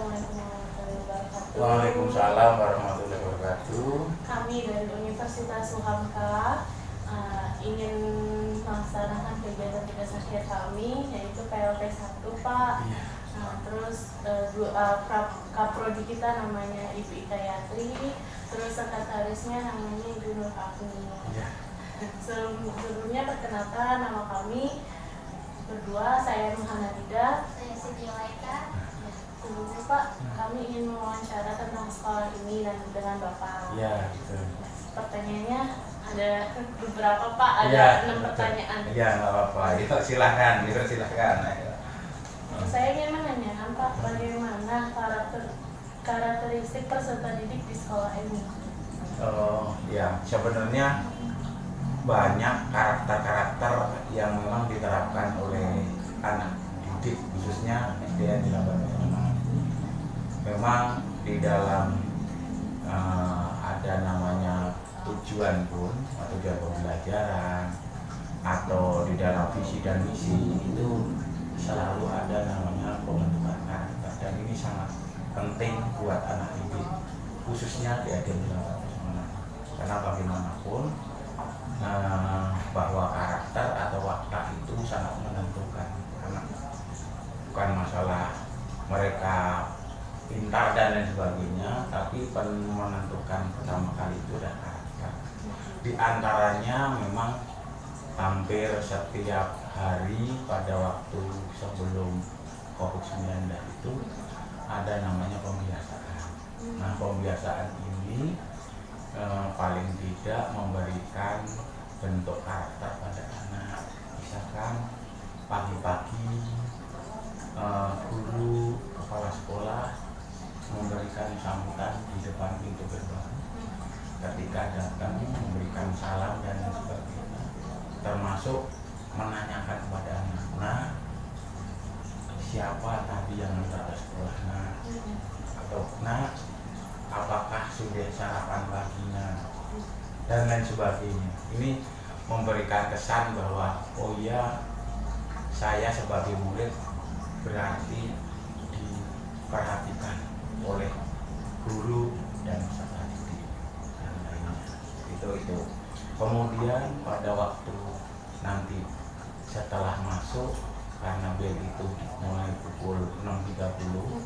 Assalamualaikum warahmatullahi wabarakatuh. Waalaikumsalam warahmatullahi wabarakatuh. Kami dari Universitas Suhamka ingin melaksanakan kegiatan tugas akhir kami, yaitu PLT 1, Pak. Iya. Terus kaprodi kita namanya Ibu Ikayatri, terus sekretarisnya namanya Ibu Nur Afni. Iya. Sebelumnya perkenalkan, nama kami berdua, saya Nuhanadida. Saya Siti Laika. Sebelumnya Pak, kami ingin mewawancara tentang sekolah ini dan dengan Bapak. Iya, betul. Pertanyaannya ada beberapa Pak, ada Iya, 6 pertanyaan. Iya, nggak apa-apa. Itu silahkan. Ayo. Saya ingin menanyakan Pak, bagaimana karakteristik peserta didik di sekolah ini? Ya, sebenarnya banyak karakter-karakter yang memang diterapkan oleh anak didik, khususnya SDN di Labuan. Memang di dalam ada namanya tujuan pun atau tujuan pembelajaran atau di dalam visi dan misi itu selalu ada namanya pembentukan karakter, dan ini sangat penting buat anak didik khususnya di SDN di Labuan. Karena bagaimanapun bahwa karakter atau watak itu sangat menentukan, karena bukan masalah mereka pintar dan lain sebagainya, tapi menentukan pertama kali itu adalah karakter. Di antaranya memang hampir setiap hari pada waktu sebelum COVID-19 itu ada namanya pembiasaan. Nah, pembiasaan ini paling tidak memberikan bentuk karakter pada anak. Misalkan pagi-pagi guru kepala sekolah memberikan sambutan di depan pintu gerbang, ketika datang memberikan salam dan sebagainya, termasuk menanyakan kepada anak, "Nah, siapa tadi yang antar ke sekolah? Nah, atau nah, apakah sudah sarapan paginya?" dan lain sebagainya. Ini memberikan kesan bahwa oh iya, saya sebagai murid berarti diperhatikan oleh guru dan peserta didik dan lainnya. Itu. Kemudian pada waktu nanti setelah masuk, karena bel itu mulai pukul 6.30,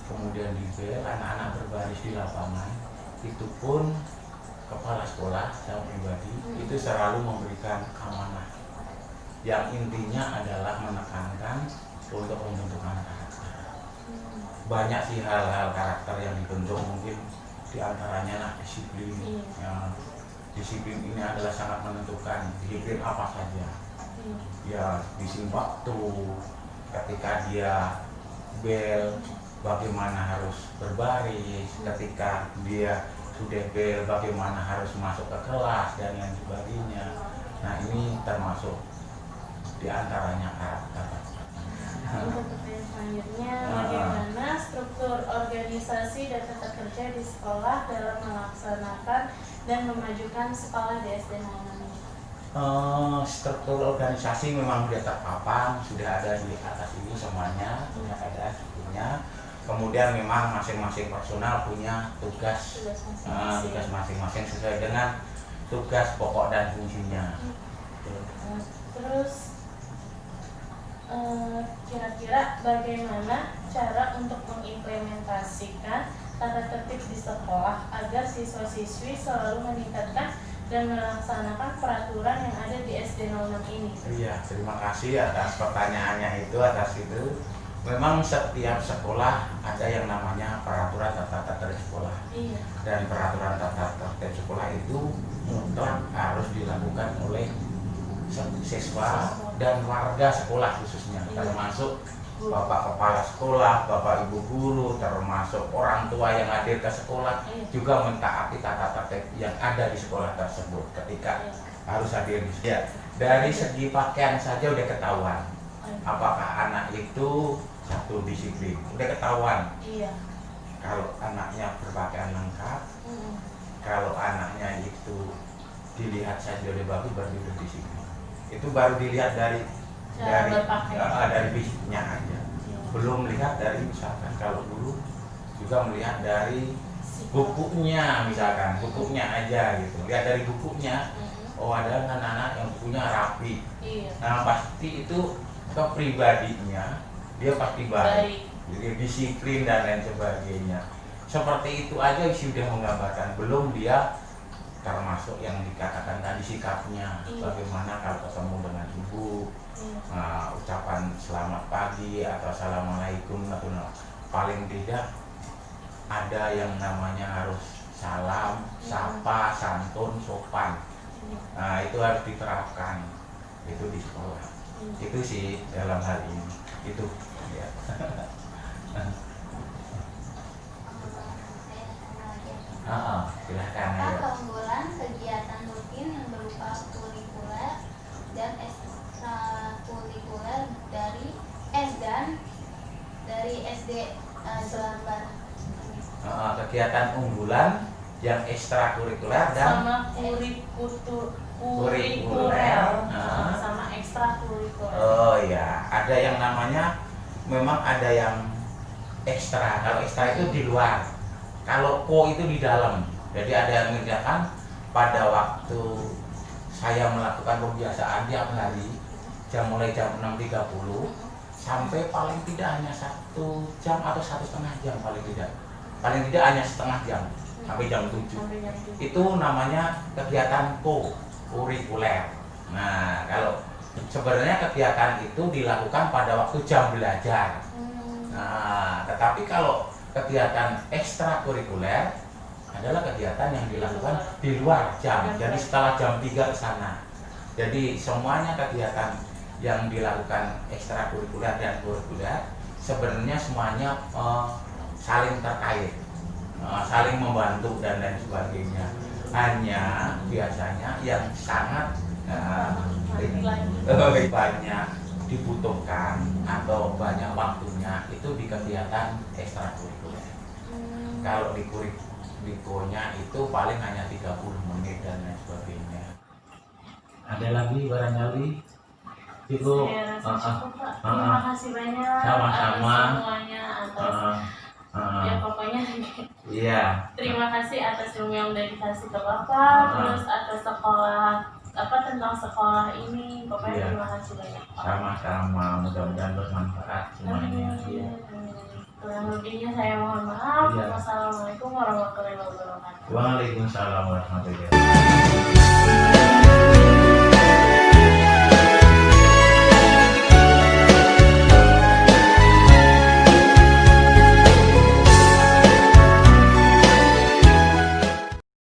kemudian di bel anak-anak berbaris di lapangan, itu pun kepala sekolah, saya pribadi itu selalu memberikan amanah yang intinya adalah menekankan untuk pembentukan karakter. Banyak sih hal-hal karakter yang dibentuk, mungkin diantaranya disiplin. Ya, disiplin ini adalah sangat menentukan. Disiplin apa saja, ya disiplin waktu, ketika dia bel bagaimana harus berbaris, ketika dia sudah bel bagaimana harus masuk ke kelas dan lain sebagainya. Nah, ini termasuk diantaranya karakter. Untuk pertanyaan selanjutnya, bagaimana struktur organisasi dan tata kerja di sekolah dalam melaksanakan dan memajukan sekolah di SD 06 ini? Struktur organisasi memang sudah terpapan, sudah ada di atas ini semuanya, sudah ada strukturnya. Kemudian memang masing-masing personal punya tugas masing-masing sesuai dengan tugas pokok dan fungsinya. Terus kira-kira bagaimana cara untuk mengimplementasikan tata tertib di sekolah agar siswa-siswi selalu meningkatkan dan melaksanakan peraturan yang ada di SD 06 ini? Iya, terima kasih atas pertanyaannya atas itu. Memang setiap sekolah ada yang namanya peraturan tata tertib sekolah. Iya. Dan peraturan tata tertib sekolah itu mutlak harus dilakukan oleh siswa dan warga sekolah khususnya, termasuk bapak kepala sekolah, bapak ibu guru, termasuk orang tua yang hadir ke sekolah juga mentaati tata tertib yang ada di sekolah tersebut ketika harus hadir di sekolah. Dari segi pakaian saja udah ketahuan apakah anak itu satu disiplin, udah ketahuan. Iya. Kalau anaknya berpakaian lengkap, kalau anaknya itu dilihat saja udah bagus, berarti udah disiplin. Itu baru dilihat dari fisiknya aja. belum melihat dari misalkan kalau guru juga melihat dari bukunya, misalkan bukunya aja gitu, lihat dari bukunya, oh ada anak-anak yang bukunya rapi. Iya. Nah pasti itu kepribadiannya dia pasti baik, jadi disiplin dan lain sebagainya. Seperti itu aja sudah menggambarkan, belum dia termasuk yang dikatakan tadi sikapnya, bagaimana kalau ketemu dengan ibu, ucapan selamat pagi atau assalamualaikum atau paling tidak ada yang namanya harus salam, sapa, santun, sopan. Nah itu harus diterapkan itu di sekolah. Itu sih dalam hal ini itu ya. Silahkan Apa ya. keunggulan kegiatan rutin yang berupa kurikuler dan ekstrakurikuler dari SD Jelambar? Kegiatan unggulan yang ekstrakurikuler dan sama kurikuler sama ekstrakurikuler. Oh ya, ada yang namanya memang ada yang ekstra. Kalau ekstra itu di luar. Kalau itu di dalam. Jadi ada yang mengerjakan pada waktu saya melakukan pembiasaan tiap hari mulai jam 6.30 sampai paling tidak hanya 1 jam atau 1,5 jam paling tidak hanya setengah jam sampai jam 7. Itu namanya kegiatan kurikuler. Nah kalau sebenarnya kegiatan itu dilakukan pada waktu jam belajar. Nah tetapi kalau kegiatan ekstrakurikuler adalah kegiatan yang dilakukan di luar jam, jadi setelah jam 3 ke sana. Jadi semuanya kegiatan yang dilakukan ekstrakurikuler dan kurikuler sebenarnya semuanya saling terkait, saling membantu dan lain sebagainya. Hanya biasanya yang sangat banyak dibutuhkan atau banyak waktunya itu di kegiatan ekstrakurikuler. Kalau di kurikulernya itu paling hanya 30 menit dan lain sebagainya. Ada lagi barangkali? Cukup. Saya rasa cukup, Pak. Terima kasih banyak Sama-sama. atas semuanya, atas ya pokoknya Iya. terima kasih atas ilmu yang udah dikasih ke Bapak, terus atas sekolah tentang sekolah ini, pokoknya Iya. terima kasih banyak, Pak. Sama-sama, mudah-mudahan bermanfaat semuanya. Iya. Kurang lebihnya saya mohon maaf. Iya. Wassalamualaikum warahmatullahi wabarakatuh. Waalaikumsalam warahmatullahi wabarakatuh.